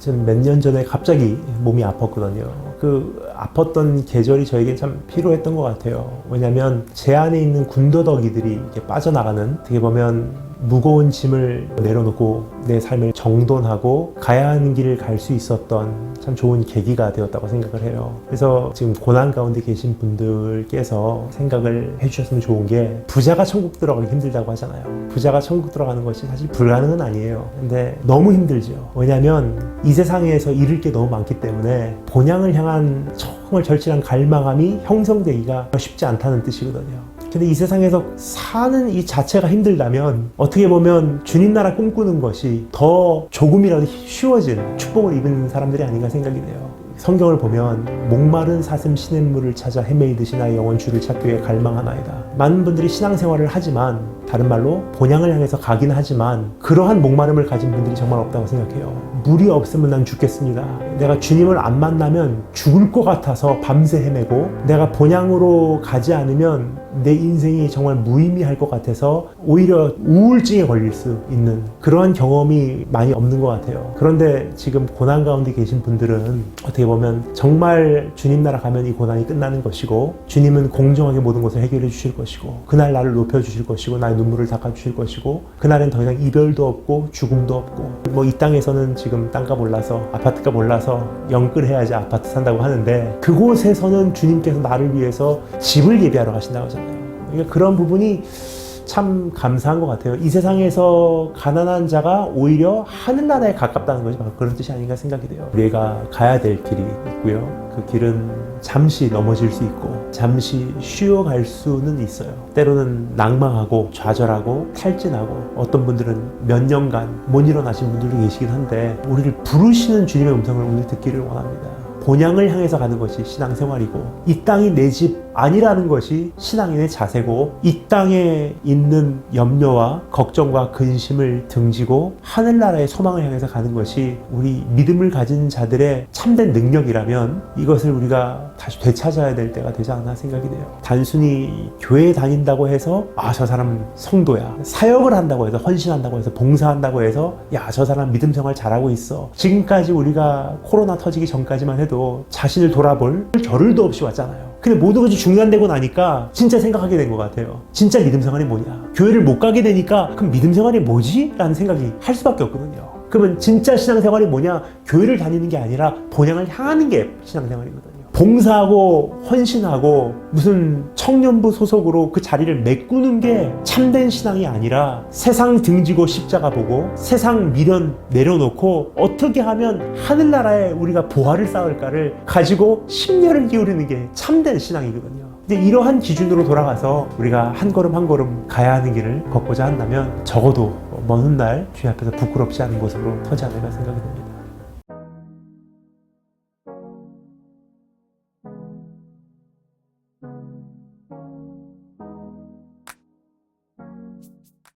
지금 몇 년 전에 갑자기 몸이 아팠거든요. 그 아팠던 계절이 저에겐 참 필요했던 것 같아요. 왜냐면 제 안에 있는 군더더기들이 이렇게 빠져나가는, 어떻게 보면 무거운 짐을 내려놓고 내 삶을 정돈하고 가야 하는 길을 갈 수 있었던 참 좋은 계기가 되었다고 생각을 해요. 그래서 지금 고난 가운데 계신 분들께서 생각을 해주셨으면 좋은 게, 부자가 천국 들어가기 힘들다고 하잖아요. 부자가 천국 들어가는 것이 사실 불가능은 아니에요. 근데 너무 힘들죠. 왜냐면 이 세상에서 잃을 게 너무 많기 때문에 본향을 향한 정말 절실한 갈망함이 형성되기가 쉽지 않다는 뜻이거든요. 근데 이 세상에서 사는 이 자체가 힘들다면 어떻게 보면 주님 나라 꿈꾸는 것이 더 조금이라도 쉬워진 축복을 입은 사람들이 아닌가 생각이 돼요. 성경을 보면 목마른 사슴 시냇물을 찾아 헤매이듯이 나의 영혼 주를 찾기 위해 갈망하나이다. 많은 분들이 신앙생활을 하지만, 다른 말로 본향을 향해서 가긴 하지만 그러한 목마름을 가진 분들이 정말 없다고 생각해요. 물이 없으면 난 죽겠습니다. 내가 주님을 안 만나면 죽을 것 같아서 밤새 헤매고, 내가 본향으로 가지 않으면 내 인생이 정말 무의미할 것 같아서 오히려 우울증에 걸릴 수 있는 그러한 경험이 많이 없는 것 같아요. 그런데 지금 고난 가운데 계신 분들은 어떻게 보면 정말 주님 나라 가면 이 고난이 끝나는 것이고, 주님은 공정하게 모든 것을 해결해 주실 것이고, 그날 나를 높여주실 것이고, 나의 눈물을 닦아주실 것이고, 그날엔 더 이상 이별도 없고 죽음도 없고, 뭐 이 땅에서는 지금 땅값 올라서 아파트값 올라서 영끌해야지 아파트 산다고 하는데, 그곳에서는 주님께서 나를 위해서 집을 예비하러 가신다고 하잖아요. 그러니까 그런 부분이 참 감사한 것 같아요. 이 세상에서 가난한 자가 오히려 하늘나라에 가깝다는 것이 바로 그런 뜻이 아닌가 생각이 돼요. 우리가 가야 될 길이 있고요. 그 길은 잠시 넘어질 수 있고 잠시 쉬어갈 수는 있어요. 때로는 낭망하고 좌절하고 탈진하고, 어떤 분들은 몇 년간 못 일어나신 분들도 계시긴 한데, 우리를 부르시는 주님의 음성을 오늘 듣기를 원합니다. 본향을 향해서 가는 것이 신앙생활이고, 이 땅이 내 집 아니라는 것이 신앙인의 자세고, 이 땅에 있는 염려와 걱정과 근심을 등지고 하늘나라의 소망을 향해서 가는 것이 우리 믿음을 가진 자들의 참된 능력이라면, 이것을 우리가 다시 되찾아야 될 때가 되지 않나 생각이 돼요. 단순히 교회에 다닌다고 해서 저 사람 성도야, 사역을 한다고 해서, 헌신한다고 해서, 봉사한다고 해서 저 사람 믿음 생활 잘하고 있어, 지금까지 우리가 코로나 터지기 전까지만 해도 자신을 돌아볼 겨를도 없이 왔잖아요. 근데 모든 것이 중단되고 나니까 진짜 생각하게 된 것 같아요. 진짜 믿음 생활이 뭐냐? 교회를 못 가게 되니까 그럼 믿음 생활이 뭐지? 라는 생각이 할 수밖에 없거든요. 그러면 진짜 신앙생활이 뭐냐? 교회를 다니는 게 아니라 본향을 향하는 게 신앙생활이거든요. 봉사하고 헌신하고 무슨 청년부 소속으로 그 자리를 메꾸는 게 참된 신앙이 아니라, 세상 등지고 십자가 보고 세상 미련 내려놓고 어떻게 하면 하늘나라에 우리가 보화를 쌓을까를 가지고 심려를 기울이는 게 참된 신앙이거든요. 근데 이러한 기준으로 돌아가서 우리가 한 걸음 한 걸음 가야 하는 길을 걷고자 한다면, 적어도 먼 훗날 주님 앞에서 부끄럽지 않은 모습으로 서지 않을까 생각이 듭니다.